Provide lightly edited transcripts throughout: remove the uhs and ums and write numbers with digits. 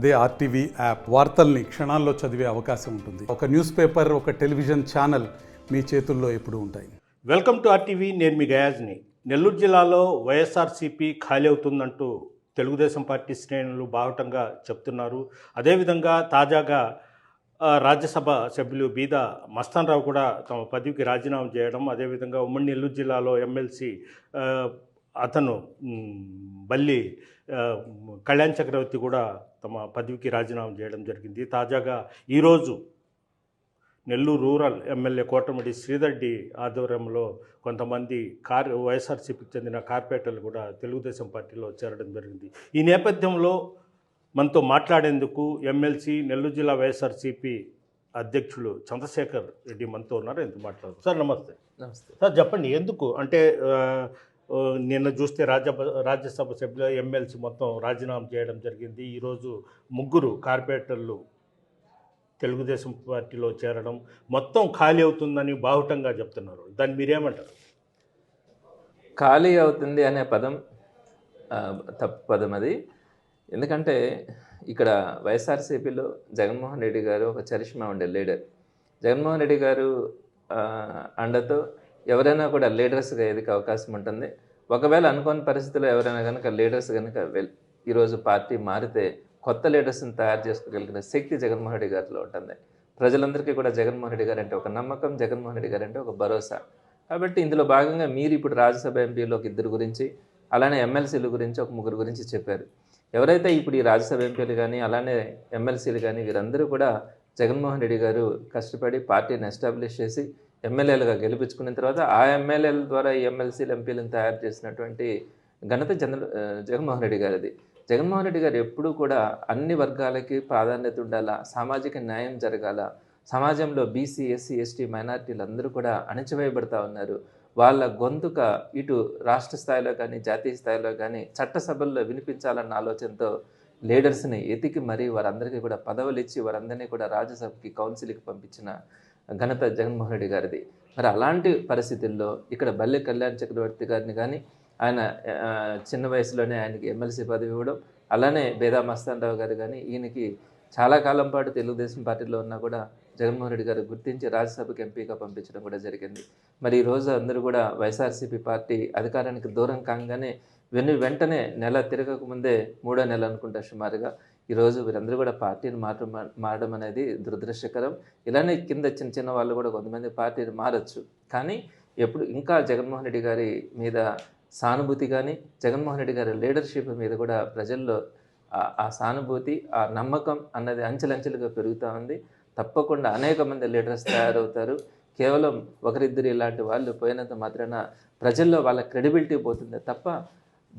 అదే RTV app వార్తల్ని క్షణాల్లో చదివే అవకాశం ఉంటుంది. ఒక న్యూస్ పేపర్, ఒక టెలివిజన్ ఛానల్ మీ చేతుల్లో ఎప్పుడూ ఉంటాయి. Welcome to RTV. నేను మీ గయాజ్ని. నెల్లూరు జిల్లాలో వైఎస్ఆర్సీపీ ఖాళీ అవుతుందంటూ తెలుగుదేశం పార్టీ శ్రేణులు బాహటంగా చెప్తున్నారు. అదేవిధంగా తాజాగా రాజ్యసభ సభ్యులు బీద మస్తాన్ రావు కూడా తమ పదవికి రాజీనామా చేయడం, అదేవిధంగా ఉమ్మడి నెల్లూరు జిల్లాలో ఎమ్మెల్సీ అతను బల్లి కళ్యాణ్ చక్రవర్తి కూడా తమ పదవికి రాజీనామా చేయడం జరిగింది. తాజాగా ఈరోజు నెల్లూరు రూరల్ ఎమ్మెల్యే కోటమిడి శ్రీధర్ రెడ్డి ఆధ్వర్యంలో కొంతమంది వైఎస్ఆర్సీపీకి చెందిన కార్పొరేటర్లు కూడా తెలుగుదేశం పార్టీలో చేరడం జరిగింది. ఈ నేపథ్యంలో మనతో మాట్లాడేందుకు ఎమ్మెల్సీ నెల్లూరు జిల్లా వైఎస్ఆర్సీపీ అధ్యక్షులు చంద్రశేఖర్ రెడ్డి మనతో ఉన్నారు. ఎందుకు మాట్లాడతారు సార్? నమస్తే. నమస్తే సార్, చెప్పండి, ఎందుకు అంటే నిన్న చూస్తే రాజ్యసభ సభ్యులు ఎమ్మెల్సీ మొత్తం రాజీనామా చేయడం జరిగింది. ఈరోజు ముగ్గురు కార్పొరేటర్లు తెలుగుదేశం పార్టీలో చేరడం, మొత్తం ఖాళీ అవుతుందని బాహుటంగా చెప్తున్నారు. దాన్ని మీరేమంటారు? ఖాళీ అవుతుంది అనే పదం తప్పు పదం అది. ఎందుకంటే ఇక్కడ వైఎస్ఆర్సీపీలో జగన్మోహన్ రెడ్డి గారు ఒక చరిష్మా ఉండే లీడర్. జగన్మోహన్ రెడ్డి గారు అండతో ఎవరైనా కూడా లీడర్స్గా ఎదిగే అవకాశం ఉంటుంది. ఒకవేళ అనుకోని పరిస్థితుల్లో ఎవరైనా కనుక లీడర్స్ కనుక ఈరోజు పార్టీ మారితే కొత్త లీడర్స్ని తయారు చేసుకోగలిగిన శక్తి జగన్మోహన్ రెడ్డి గారిలో ఉంటుంది. ప్రజలందరికీ కూడా జగన్మోహన్ రెడ్డి గారు అంటే ఒక నమ్మకం, జగన్మోహన్ రెడ్డి గారు అంటే ఒక భరోసా. కాబట్టి ఇందులో భాగంగా మీరు ఇప్పుడు రాజ్యసభ ఎంపీలో ఒక ఇద్దరు గురించి, అలానే ఎమ్మెల్సీల గురించి ఒక ముగ్గురు గురించి చెప్పారు. ఎవరైతే ఇప్పుడు ఈ రాజ్యసభ ఎంపీలు కానీ అలానే ఎమ్మెల్సీలు కానీ వీరందరూ కూడా జగన్మోహన్ రెడ్డి గారు కష్టపడి పార్టీని ఎస్టాబ్లిష్ చేసి ఎమ్మెల్యేలుగా గెలిపించుకున్న తర్వాత ఆ ఎమ్మెల్యేల ద్వారా ఈ ఎమ్మెల్సీలు ఎంపీలను తయారు చేసినటువంటి ఘనత జగన్మోహన్ రెడ్డి గారిది. జగన్మోహన్ రెడ్డి గారు ఎప్పుడూ కూడా అన్ని వర్గాలకి ప్రాధాన్యత ఉండాలా, సామాజిక న్యాయం జరగాల, సమాజంలో బీసీ, ఎస్సీ, ఎస్టీ, మైనార్టీలు అందరూ కూడా అణచివేయబడతా ఉన్నారు. వాళ్ళ గొంతుక ఇటు రాష్ట్ర స్థాయిలో కానీ జాతీయ స్థాయిలో కానీ చట్టసభల్లో వినిపించాలన్న ఆలోచనతో లీడర్స్ని ఎతికి మరీ వారందరికీ కూడా పదవులు ఇచ్చి వారందరినీ కూడా రాజ్యసభకి, కౌన్సిల్కి పంపించిన ఘనత జగన్మోహన్ రెడ్డి గారిది. మరి అలాంటి పరిస్థితుల్లో ఇక్కడ బల్లి కళ్యాణ్ చక్రవర్తి గారిని కానీ ఆయన చిన్న వయసులోనే ఆయనకి ఎమ్మెల్సీ పదవి ఇవ్వడం, అలానే బేదా మస్తాన్ రావు గారు కానీ ఈయనకి చాలా కాలం పాటు తెలుగుదేశం పార్టీలో ఉన్నా కూడా జగన్మోహన్ రెడ్డి గారు గుర్తించి రాజ్యసభకి ఎంపీగా పంపించడం కూడా జరిగింది. మరి ఈరోజు అందరూ కూడా వైఎస్ఆర్సీపీ పార్టీ అధికారానికి దూరం కాగానే వెంటనే నెల తిరగకముందే 3వ నెల అనుకుంటా సుమారుగా ఈరోజు వీరందరూ కూడా పార్టీని మారడం అనేది దురదృష్టకరం. ఇలానే కింద చిన్న చిన్న వాళ్ళు కూడా కొంతమంది పార్టీని మారచ్చు. కానీ ఎప్పుడు ఇంకా జగన్మోహన్ రెడ్డి గారి మీద సానుభూతి కానీ జగన్మోహన్ రెడ్డి గారి లీడర్షిప్ మీద కూడా ప్రజల్లో ఆ సానుభూతి, ఆ నమ్మకం అన్నది అంచెలంచెలుగా పెరుగుతూ ఉంది. తప్పకుండా అనేక మంది లీడర్స్ తయారవుతారు. కేవలం ఒకరిద్దరు ఇలాంటి వాళ్ళు పోయినంత మాత్రాన ప్రజల్లో వాళ్ళ క్రెడిబిలిటీ పోతుంది తప్ప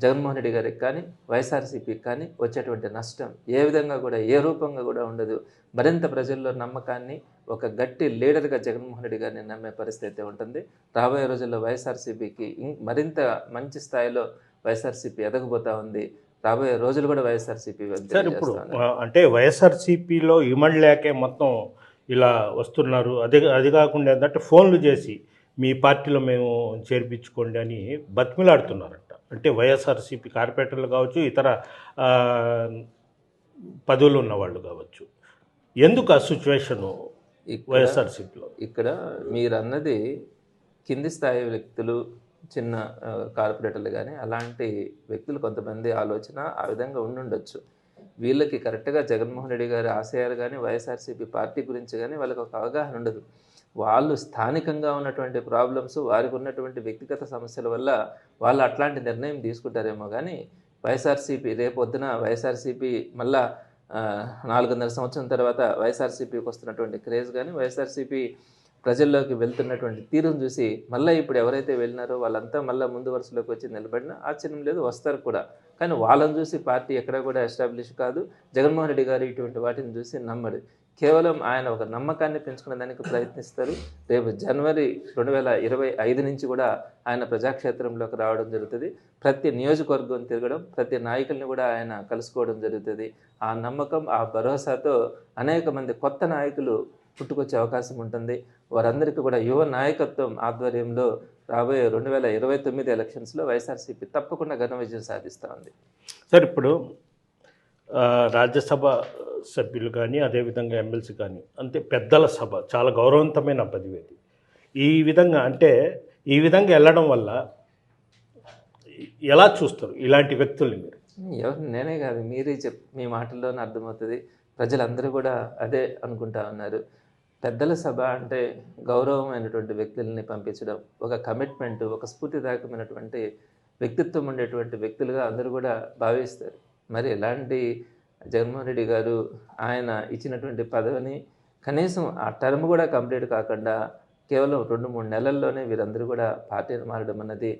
జగన్మోహన్ రెడ్డి గారికి కానీ వైఎస్ఆర్సీపీకి కానీ వచ్చేటువంటి నష్టం ఏ విధంగా కూడా ఏ రూపంగా కూడా ఉండదు. మరింత ప్రజల్లో నమ్మకాన్ని, ఒక గట్టి లీడర్గా జగన్మోహన్ రెడ్డి గారిని నమ్మే పరిస్థితి ఉంటుంది. రాబోయే రోజుల్లో వైఎస్ఆర్సీపీకి మరింత మంచి స్థాయిలో వైఎస్ఆర్సీపీ ఎదగబోతూ ఉంది. రాబోయే రోజులు కూడా వైఎస్ఆర్సీపీ సార్, ఇప్పుడు అంటే వైఎస్ఆర్సీపీలో ఇమడలేకే మొత్తం ఇలా వస్తున్నారు. అది కాకుండా ఏంటంటే ఫోన్లు చేసి మీ పార్టీలో మేము చేర్పించుకోండి అని బతిమిలాడుతున్నారంట. అంటే వైఎస్ఆర్సీపీ కార్పొరేటర్లు కావచ్చు, ఇతర పదవులు ఉన్నవాళ్ళు కావచ్చు. ఎందుకు ఆ సిచ్యువేషను వైఎస్ఆర్సీపీలో? ఇక్కడ మీరు అన్నది కింది స్థాయి వ్యక్తులు, చిన్న కార్పొరేటర్లు కానీ అలాంటి వ్యక్తులు కొంతమంది ఆలోచన ఆ విధంగా ఉండుండొచ్చు. వీళ్ళకి కరెక్ట్గా జగన్మోహన్ రెడ్డి గారి ఆశయాలు కానీ వైఎస్ఆర్సీపీ పార్టీ గురించి కానీ వాళ్ళకి ఒక అవగాహన ఉండదు. వాళ్ళు స్థానికంగా ఉన్నటువంటి ప్రాబ్లమ్స్, వారికి ఉన్నటువంటి వ్యక్తిగత సమస్యల వల్ల వాళ్ళు అట్లాంటి నిర్ణయం తీసుకుంటారేమో కానీ వైఎస్ఆర్సీపీ రేపొద్దున వైఎస్ఆర్సీపీ మళ్ళా 4.5 సంవత్సరం తర్వాత వైఎస్ఆర్సీపీకి వస్తున్నటువంటి క్రేజ్ కానీ వైఎస్ఆర్సీపీ ప్రజల్లోకి వెళ్తున్నటువంటి తీరును చూసి మళ్ళీ ఇప్పుడు ఎవరైతే వెళ్ళినారో వాళ్ళంతా మళ్ళీ ముందు వరుసలోకి వచ్చి నిలబడినా ఆశ్చర్యం లేదు, వస్తారు కూడా. కానీ వాళ్ళని చూసి పార్టీ ఎక్కడ కూడా ఎస్టాబ్లిష్ కాదు. జగన్మోహన్ రెడ్డి గారు ఇటువంటి వాటిని చూసి నమ్మడు. కేవలం ఆయన ఒక నమ్మకాన్ని పెంచుకునే దానికి ప్రయత్నిస్తారు. రేపు జనవరి 2025 నుంచి కూడా ఆయన ప్రజాక్షేత్రంలోకి రావడం జరుగుతుంది. ప్రతి నియోజకవర్గం తిరగడం, ప్రతి నాయకుల్ని కూడా ఆయన కలుసుకోవడం జరుగుతుంది. ఆ నమ్మకం, ఆ భరోసాతో అనేక మంది కొత్త నాయకులు పుట్టుకొచ్చే అవకాశం ఉంటుంది. వారందరికీ కూడా యువ నాయకత్వం ఆధ్వర్యంలో రాబోయే 2029 ఎలక్షన్స్లో వైఎస్ఆర్సీపీ తప్పకుండా ఘన విజయం సాధిస్తూ ఉంది. సార్, ఇప్పుడు రాజ్యసభ సభ్యులు కానీ అదేవిధంగా ఎమ్మెల్సీ కానీ అంతే పెద్దల సభ చాలా గౌరవవంతమైన పదవి అది. ఈ విధంగా వెళ్ళడం వల్ల ఎలా చూస్తారు ఇలాంటి వ్యక్తుల్ని మీరు? ఎవరు నేనే కాదు, మీరే మీ మాటల్లోనే అర్థమవుతుంది. ప్రజలందరూ కూడా అదే అనుకుంటా ఉన్నారు. పెద్దల సభ అంటే గౌరవమైనటువంటి వ్యక్తుల్ని పంపించడం, ఒక కమిట్మెంట్, ఒక స్ఫూర్తిదాయకమైనటువంటి వ్యక్తిత్వం ఉండేటువంటి వ్యక్తులుగా అందరూ కూడా భావిస్తారు. మరి ఎలాంటి జగన్మోహన్ రెడ్డి గారు ఆయన ఇచ్చినటువంటి పదవిని కనీసం ఆ టర్మ్ కూడా కంప్లీట్ కాకుండా కేవలం 2-3 నెలల్లోనే వీరందరూ కూడా పార్టీని మారడం అన్నది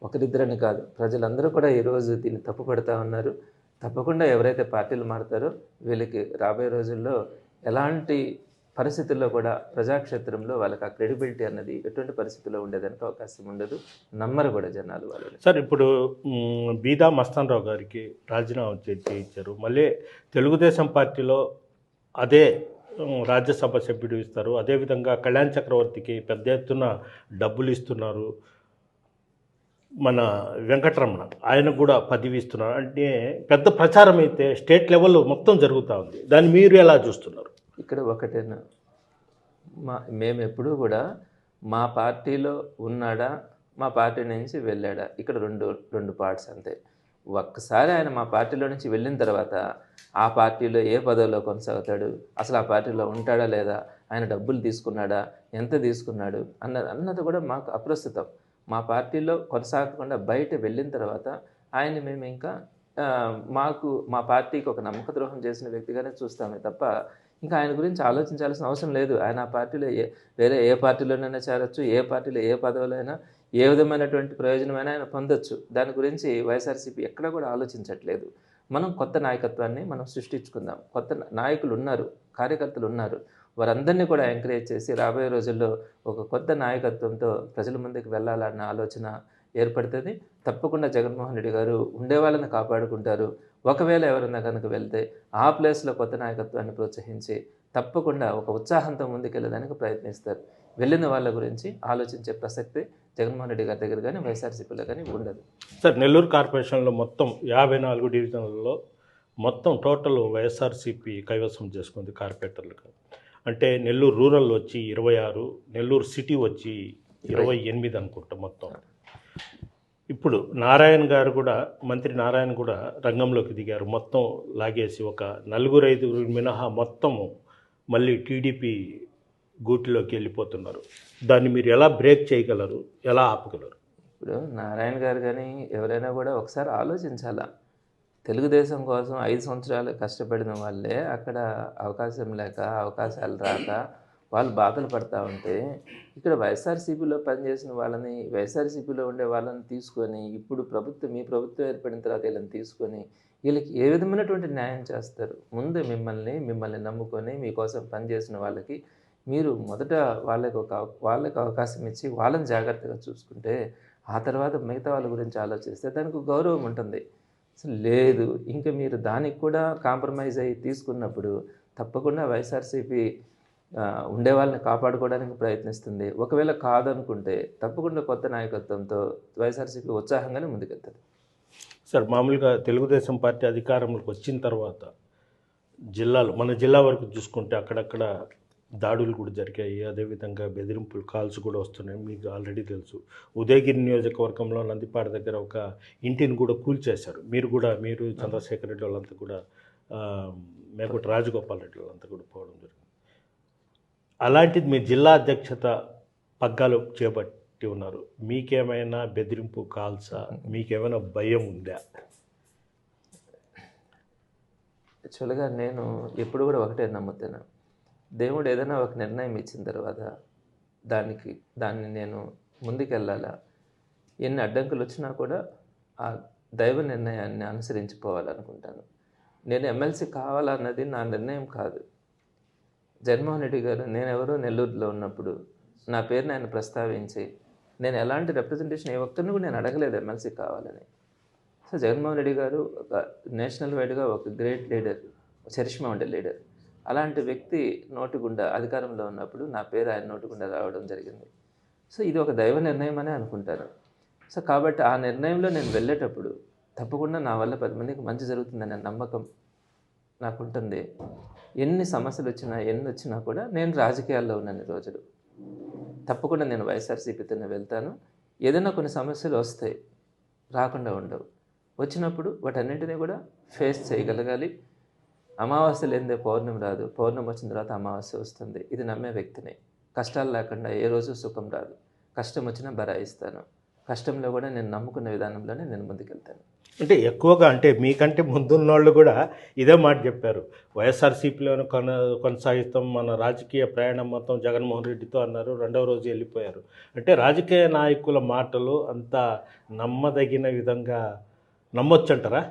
ఒకరిద్దరని కాదు, ప్రజలందరూ కూడా ఈరోజు దీన్ని తప్పుపడతా ఉన్నారు. తప్పకుండా ఎవరైతే పార్టీలు మారుతారో వీళ్ళకి రాబోయే రోజుల్లో ఎలాంటి పరిస్థితుల్లో కూడా ప్రజాక్షేత్రంలో వాళ్ళకి ఆ క్రెడిబిలిటీ అన్నది ఎటువంటి పరిస్థితుల్లో ఉండేదానికి అవకాశం ఉండదు. నమ్మరు కూడా జనాలు వాళ్ళని. సార్, ఇప్పుడు బీదా మస్తాన్ రావు గారికి రాజీనామా చేయించారు. మళ్ళీ తెలుగుదేశం పార్టీలో అదే రాజ్యసభ సభ్యుడు ఇస్తారు. అదేవిధంగా కళ్యాణ్ చక్రవర్తికి పెద్ద ఎత్తున డబ్బులు ఇస్తున్నారు. మన వెంకటరమణ ఆయనకు కూడా పదవి ఇస్తున్నారు. అంటే పెద్ద ప్రచారం అయితే స్టేట్ లెవెల్లో మొత్తం జరుగుతూ ఉంది. దాన్ని మీరు ఎలా చూస్తున్నారు? ఇక్కడ ఒకటేనా, మేము ఎప్పుడూ కూడా మా పార్టీలో ఉన్నాడా, మా పార్టీ నుంచి వెళ్ళాడా, ఇక్కడ రెండు పార్ట్స్ అంతే. ఒక్కసారి ఆయన మా పార్టీలో నుంచి వెళ్ళిన తర్వాత ఆ పార్టీలో ఏ పదవిలో కొనసాగుతాడు, అసలు ఆ పార్టీలో ఉంటాడా లేదా, ఆయన డబ్బులు తీసుకున్నాడా, ఎంత తీసుకున్నాడు అన్నది కూడా మాకు అప్రస్తుతం. మా పార్టీలో కొనసాగకుండా బయట వెళ్ళిన తర్వాత ఆయన మేము ఇంకా మా పార్టీకి ఒక నమ్మక ద్రోహం చేసిన వ్యక్తిగానే చూస్తామే తప్ప ఇంకా ఆయన గురించి ఆలోచించాల్సిన అవసరం లేదు. ఆయన ఆ పార్టీలో వేరే ఏ పార్టీలోనైనా చేరొచ్చు, ఏ పార్టీలో ఏ పదవులైనా ఏ విధమైనటువంటి ప్రయోజనమైనా ఆయన పొందొచ్చు. దాని గురించి వైఎస్ఆర్సీపీ ఎక్కడ కూడా ఆలోచించట్లేదు. మనం కొత్త నాయకత్వాన్ని మనం సృష్టించుకుందాం. కొత్త నాయకులు ఉన్నారు, కార్యకర్తలు ఉన్నారు, వారందరినీ కూడా ఎంకరేజ్ చేసి రాబోయే రోజుల్లో ఒక కొత్త నాయకత్వంతో ప్రజల ముందుకు వెళ్ళాలన్న ఆలోచన ఏర్పడుతుంది. తప్పకుండా జగన్మోహన్ రెడ్డి గారు ఉండే వాళ్ళని కాపాడుకుంటారు. ఒకవేళ ఎవరైనా కనుక వెళ్తే ఆ ప్లేస్లో కొత్త నాయకత్వాన్ని ప్రోత్సహించి తప్పకుండా ఒక ఉత్సాహంతో ముందుకెళ్ళడానికి ప్రయత్నిస్తారు. వెళ్ళిన వాళ్ళ గురించి ఆలోచించే ప్రసక్తి జగన్మోహన్ రెడ్డి గారి దగ్గర కానీ వైఎస్ఆర్సీపీలో కానీ ఉండదు. సార్, నెల్లూరు కార్పొరేషన్లో మొత్తం 54 డివిజన్లలో మొత్తం టోటల్ వైఎస్ఆర్సీపీ కైవసం చేసుకుంది కార్పొరేటర్లుగా. అంటే నెల్లూరు రూరల్ వచ్చి 26, నెల్లూరు సిటీ వచ్చి 28 అనుకుంటా మొత్తం. ఇప్పుడు మంత్రి నారాయణ కూడా రంగంలోకి దిగారు. మొత్తం లాగేసి ఒక 4-5 మినహా మొత్తము మళ్ళీ టీడీపీ గూటిలోకి వెళ్ళిపోతున్నారు. దాన్ని మీరు ఎలా బ్రేక్ చేయగలరు, ఎలా ఆపగలరు? ఇప్పుడు నారాయణ గారు కానీ ఎవరైనా కూడా ఒకసారి ఆలోచించాలా. తెలుగుదేశం కోసం 5 సంవత్సరాలు కష్టపడిన వాళ్ళే అక్కడ అవకాశం లేక, అవకాశాలు రాక వాళ్ళు బాధలు పడతా ఉంటే, ఇక్కడ వైఎస్ఆర్సీపీలో పనిచేసిన వాళ్ళని, వైఎస్ఆర్సీపీలో ఉండే వాళ్ళని తీసుకొని ఇప్పుడు మీ ప్రభుత్వం ఏర్పడిన తర్వాత వీళ్ళని తీసుకొని వీళ్ళకి ఏ విధమైనటువంటి న్యాయం చేస్తారు? ముందు మిమ్మల్ని నమ్ముకొని మీకోసం పనిచేసిన వాళ్ళకి మీరు మొదట వాళ్ళకి అవకాశం ఇచ్చి వాళ్ళని జాగ్రత్తగా చూసుకుంటే ఆ తర్వాత మిగతా వాళ్ళ గురించి ఆలోచిస్తే దానికి గౌరవం ఉంటుంది. అసలు లేదు, ఇంకా మీరు దానికి కూడా కాంప్రమైజ్ అయ్యి తీసుకున్నప్పుడు తప్పకుండా వైఎస్ఆర్సీపీ ఉండే వాళ్ళని కాపాడుకోవడానికి ప్రయత్నిస్తుంది. ఒకవేళ కాదనుకుంటే తప్పకుండా కొత్త నాయకత్వంతో వైఎస్ఆర్సీపీ ఉత్సాహంగానే ముందుకెళ్తుంది. సార్, మామూలుగా తెలుగుదేశం పార్టీ అధికారంలోకి వచ్చిన తర్వాత మన జిల్లా వరకు చూసుకుంటే అక్కడక్కడ దాడులు కూడా జరిగాయి. అదేవిధంగా బెదిరింపులు కాల్స్ కూడా వస్తున్నాయి. మీకు ఆల్రెడీ తెలుసు. ఉదయగిరి నియోజకవర్గంలో నందిపాడు దగ్గర ఒక ఇంటిని కూడా కూల్చేశారు. మీరు చంద్రశేఖర్ రెడ్డి వాళ్ళంతా కూడా మేకోటి రాజగోపాల్ రెడ్డి వాళ్ళంతా కూడా పోవడం జరిగింది. అలాంటిది మీ జిల్లా అధ్యక్షత పగ్గాలు చేపట్టి ఉన్నారు. మీకేమైనా బెదిరింపు కాల్సా, మీకేమైనా భయం ఉందా? యాక్చువల్గా నేను ఎప్పుడు కూడా ఒకటే నమ్ముతాను, దేవుడు ఏదైనా ఒక నిర్ణయం ఇచ్చిన తర్వాత దాన్ని నేను ముందుకెళ్ళాలా. ఎన్ని అడ్డంకులు వచ్చినా కూడా ఆ దైవ నిర్ణయాన్ని అనుసరించిపోవాలనుకుంటాను. నేను ఎమ్మెల్సీ కావాలన్నది నా నిర్ణయం కాదు. జగన్మోహన్ రెడ్డి గారు నేనెవరో నెల్లూరులో ఉన్నప్పుడు నా పేరుని ఆయన ప్రస్తావించి నేను ఎలాంటి రిప్రజెంటేషన్ ఏ ఒక్కరిని కూడా నేను అడగలేదు ఎమ్మెల్సీ కావాలని. సో జగన్మోహన్ రెడ్డి గారు ఒక నేషనల్ వైడ్గా ఒక గ్రేట్ లీడర్, చరిష్మా ఉండే లీడర్. అలాంటి వ్యక్తి నోటిగుండా అధికారంలో ఉన్నప్పుడు నా పేరు ఆయన నోటిగుండా రావడం జరిగింది. సో ఇది ఒక దైవ నిర్ణయం అనే అనుకుంటాను. సో కాబట్టి ఆ నిర్ణయంలో నేను వెళ్ళేటప్పుడు తప్పకుండా నా వల్ల 10 మందికి మంచి జరుగుతుందనే నమ్మకం నాకు ఉంటుంది. ఎన్ని సమస్యలు వచ్చినా ఎన్ని వచ్చినా కూడా నేను రాజకీయాల్లో ఉన్నన్ని రోజులు తప్పకుండా నేను వైఎస్ఆర్సీపీతోనే వెళ్తాను. ఏదైనా కొన్ని సమస్యలు వస్తాయి, రాకుండా ఉండవు. వచ్చినప్పుడు వాటన్నింటినీ కూడా ఫేస్ చేయగలగాలి. అమావాస్య లేనిదే పౌర్ణమి రాదు, పౌర్ణమి వచ్చిన తర్వాత అమావాస్య వస్తుంది. ఇది నమ్మే వ్యక్తిని. కష్టాలు లేకుండా ఏ రోజు సుఖం రాదు. కష్టం వచ్చినా బరాయిస్తాను. కష్టంలో కూడా నేను నమ్ముకున్న విధానంలోనే నేను ముందుకెళ్తాను. అంటే ఎక్కువగా అంటే మీకంటే ముందున్న వాళ్ళు కూడా ఇదే మాట చెప్పారు. వైఎస్ఆర్సీపీలోనే కొనసాగిస్తాం, మన రాజకీయ ప్రయాణం మొత్తం జగన్మోహన్ రెడ్డితో అన్నారు. రెండవ రోజు వెళ్ళిపోయారు. అంటే రాజకీయ నాయకుల మాటలు అంత నమ్మదగిన విధంగా నమ్మొచ్చు అంటారా?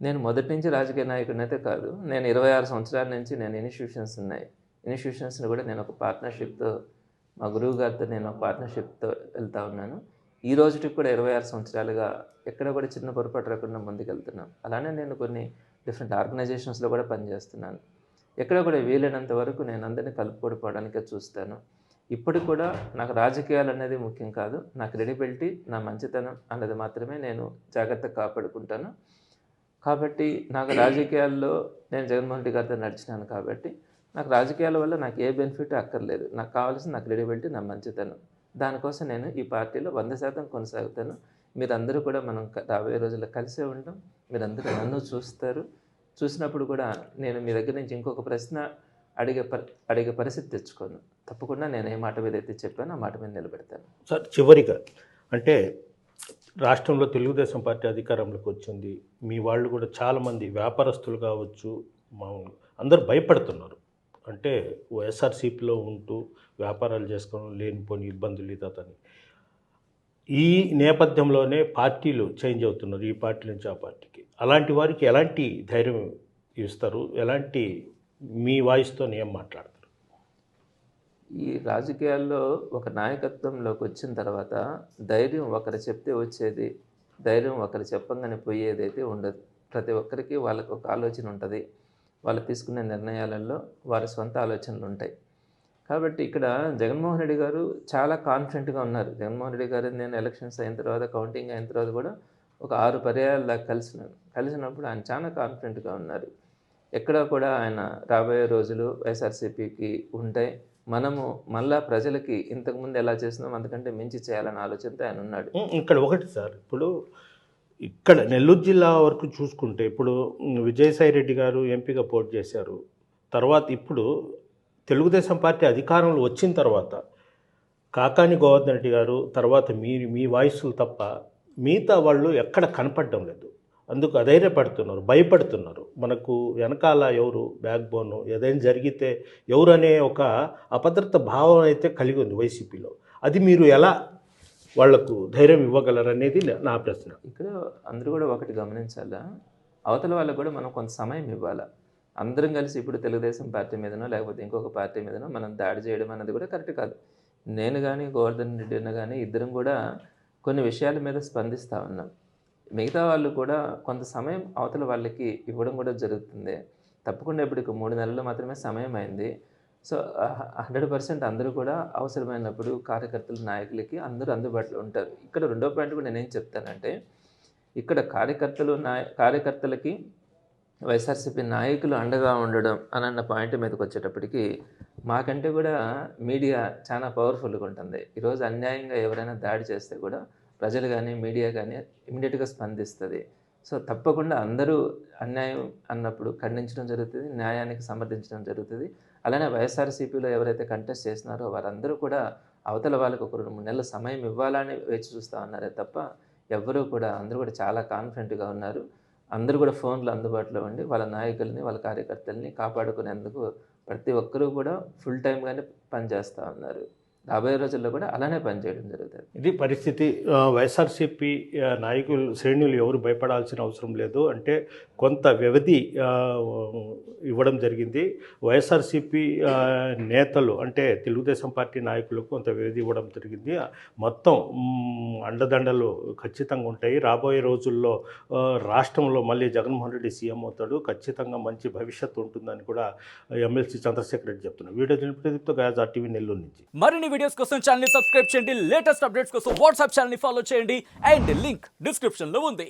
నేను మొదటి నుంచి రాజకీయ నాయకుడిని అయితే కాదు. నేను 26 సంవత్సరాల నుంచి నేను ఇన్స్టిట్యూషన్స్ ఉన్నాయి. ఇన్స్టిట్యూషన్స్ని కూడా నేను ఒక పార్ట్నర్షిప్తో, మా గురువు గారితో నేను ఒక పార్ట్నర్షిప్తో వెళ్తూ ఉన్నాను. ఈ రోజుకి కూడా 26 సంవత్సరాలుగా ఎక్కడ కూడా చిన్న పొరపాటు రాకుండా ముందుకెళ్తున్నాను. అలానే నేను కొన్ని డిఫరెంట్ ఆర్గనైజేషన్స్లో కూడా పనిచేస్తున్నాను. ఎక్కడ కూడా వీలైనంత వరకు నేను అందరినీ కలుపుకోవడానికే చూస్తాను. ఇప్పటికి కూడా నాకు రాజకీయాలు అనేది ముఖ్యం కాదు. నా క్రెడిబిలిటీ, నా మంచితనం అన్నది మాత్రమే నేను జాగ్రత్తగా కాపాడుకుంటాను. కాబట్టి నాకు రాజకీయాల్లో నేను జగన్మోహన్ రెడ్డి గారితో నడిచినాను కాబట్టి నాకు రాజకీయాల వల్ల నాకు ఏ బెనిఫిట్ అక్కర్లేదు. నాకు కావాల్సిన నా క్రెడిబిలిటీ, నా మంచితనం. దానికోసం నేను ఈ పార్టీలో 100% కొనసాగుతాను. మీరందరూ కూడా మనం రాబోయే రోజుల్లో కలిసే ఉంటాం. మీరందరూ నన్ను చూస్తారు. చూసినప్పుడు కూడా నేను మీ దగ్గర నుంచి ఇంకొక ప్రశ్న అడిగే పరిస్థితి తెచ్చుకోను. తప్పకుండా నేను ఏ మాట మీద అయితే చెప్పానో ఆ మాట మీద నిలబెడతాను. సార్, చివరిగా అంటే రాష్ట్రంలో తెలుగుదేశం పార్టీ అధికారంలోకి వచ్చింది. మీ వాళ్ళు కూడా చాలామంది వ్యాపారస్తులు కావచ్చు, మామూలు అందరూ భయపడుతున్నారు. అంటే వైఎస్ఆర్సీపీలో ఉంటూ వ్యాపారాలు చేసుకోవడం, లేనిపోని ఇబ్బందులు ఇతని. ఈ నేపథ్యంలోనే పార్టీలు చేంజ్ అవుతున్నారు, ఈ పార్టీ నుంచి ఆ పార్టీకి. అలాంటి వారికి ఎలాంటి ధైర్యం ఇస్తారు? ఎలాంటి మీ వాయిస్తో ఏం మాట్లాడతారు? ఈ రాజకీయాల్లో ఒక నాయకత్వంలోకి వచ్చిన తర్వాత ధైర్యం ఒకరు చెప్తే వచ్చేది, ధైర్యం ఒకరు చెప్పంగానే పోయేది అయితే ఉండదు. ప్రతి ఒక్కరికి వాళ్ళకి ఒక ఆలోచన ఉంటుంది. వాళ్ళు తీసుకునే నిర్ణయాలలో వారి సొంత ఆలోచనలు ఉంటాయి. కాబట్టి ఇక్కడ జగన్మోహన్ రెడ్డి గారు చాలా కాన్ఫిడెంట్గా ఉన్నారు. జగన్మోహన్ రెడ్డి గారు నేను ఎలక్షన్స్ అయిన తర్వాత, కౌంటింగ్ అయిన తర్వాత కూడా ఒక 6 పర్యాయాల దాకా కలిసినప్పుడు ఆయన చాలా కాన్ఫిడెంట్గా ఉన్నారు. ఎక్కడ కూడా ఆయన రాబోయే రోజులు వైఎస్ఆర్సీపీకి ఉంటాయి, మనము మళ్ళా ప్రజలకి ఇంతకుముందు ఎలా చేస్తున్నాం అంతకంటే మించి చేయాలనే ఆలోచనతో ఆయన ఉన్నాడు. ఇక్కడ ఒకటి సార్, ఇప్పుడు ఇక్కడ నెల్లూరు జిల్లా వరకు చూసుకుంటే ఇప్పుడు విజయసాయి రెడ్డి గారు ఎంపీగా పోటీ చేశారు. తర్వాత ఇప్పుడు తెలుగుదేశం పార్టీ అధికారంలో వచ్చిన తర్వాత కాకాని గోవర్ధన్ రెడ్డి గారు, తర్వాత మీ వాయిస్లు తప్ప మిగతా వాళ్ళు ఎక్కడ కనపడడం లేదు. అందుకు అధైర్యపడుతున్నారు, భయపడుతున్నారు. మనకు వెనకాల ఎవరు బ్యాక్ బోను, ఏదైనా జరిగితే ఎవరు అనే ఒక అభద్రత భావం అయితే కలిగి ఉంది వైసీపీలో. అది మీరు ఎలా వాళ్లకు ధైర్యం ఇవ్వగలరు అనేది నా ప్రశ్న. ఇక్కడ అందరూ కూడా ఒకటి గమనించాలా, అవతల వాళ్ళకు కూడా మనం కొంత సమయం ఇవ్వాలా. అందరం కలిసి ఇప్పుడు తెలుగుదేశం పార్టీ మీదనో లేకపోతే ఇంకొక పార్టీ మీదనో మనం దాడి చేయడం అనేది కూడా కరెక్ట్ కాదు. నేను కానీ గోవర్ధన్ రెడ్డి అన్న కానీ ఇద్దరం కూడా కొన్ని విషయాల మీద స్పందిస్తూ ఉన్నాం. మిగతా వాళ్ళు కూడా కొంత సమయం అవతల వాళ్ళకి ఇవ్వడం కూడా జరుగుతుంది. తప్పకుండా ఇప్పుడు 3 నెలలు మాత్రమే సమయం అయింది. సో 100% అందరూ కూడా అవసరమైనప్పుడు కార్యకర్తలు, నాయకులకి అందరూ అందుబాటులో ఉంటారు. ఇక్కడ రెండో పాయింట్ కూడా నేనేం చెప్తానంటే, ఇక్కడ కార్యకర్తలకి వైఎస్ఆర్సీపీ నాయకులు అండగా ఉండడం అన్న పాయింట్ మీదకి వచ్చేటప్పటికి మాకంటే కూడా మీడియా చాలా పవర్ఫుల్గా ఉంటుంది. ఈరోజు అన్యాయంగా ఎవరైనా దాడి చేస్తే కూడా ప్రజలు కానీ మీడియా కానీ ఇమీడియట్గా స్పందిస్తుంది. సో తప్పకుండా అందరూ అన్యాయం అన్నప్పుడు ఖండించడం జరుగుతుంది, న్యాయానికి సమర్థించడం జరుగుతుంది. అలానే వైఎస్ఆర్సీపీలో ఎవరైతే కంటెస్ట్ చేస్తున్నారో వారందరూ కూడా అవతల వాళ్ళకి ఒక 2-3 నెలల సమయం ఇవ్వాలని వేచి చూస్తూ ఉన్నారే తప్ప అందరూ కూడా చాలా కాన్ఫిడెంట్గా ఉన్నారు. అందరూ కూడా ఫోన్లు అందుబాటులో ఉండి వాళ్ళ నాయకుల్ని, వాళ్ళ కార్యకర్తల్ని కాపాడుకునేందుకు ప్రతి ఒక్కరూ కూడా ఫుల్ టైమ్గానే పనిచేస్తూ ఉన్నారు. రాబోయే రోజుల్లో కూడా అలానే పనిచేయడం జరుగుతుంది. ఇది పరిస్థితి. వైఎస్ఆర్సీపీ నాయకులు, శ్రేణులు ఎవరు భయపడాల్సిన అవసరం లేదు. అంటే కొంత వ్యవధి ఇవ్వడం జరిగింది. వైఎస్ఆర్సీపీ నేతలు అంటే తెలుగుదేశం పార్టీ నాయకులకు కొంత వ్యవధి ఇవ్వడం జరిగింది. మొత్తం అండదండలు ఖచ్చితంగా ఉంటాయి. రాబోయే రోజుల్లో రాష్ట్రంలో మళ్ళీ జగన్మోహన్ రెడ్డి సీఎం అవుతాడు. ఖచ్చితంగా మంచి భవిష్యత్తు ఉంటుందని కూడా ఎమ్మెల్సీ చంద్రశేఖర్ రెడ్డి చెప్తున్నారు. వీడియో ప్రదీప్తో గయాజ్ RTV నెల్లూరు నుంచి. మరిన్ని వీడియోస్ కోసం ఛానల్ ని సబ్స్క్రైబ్ చేయండి. లేటెస్ట్ అప్డేట్స్ కోసం వాట్సాప్ ఛానల్ ని ఫాలో చేయండి. అండ్ లింక్ డిస్క్రిప్షన్ లో ఉంది.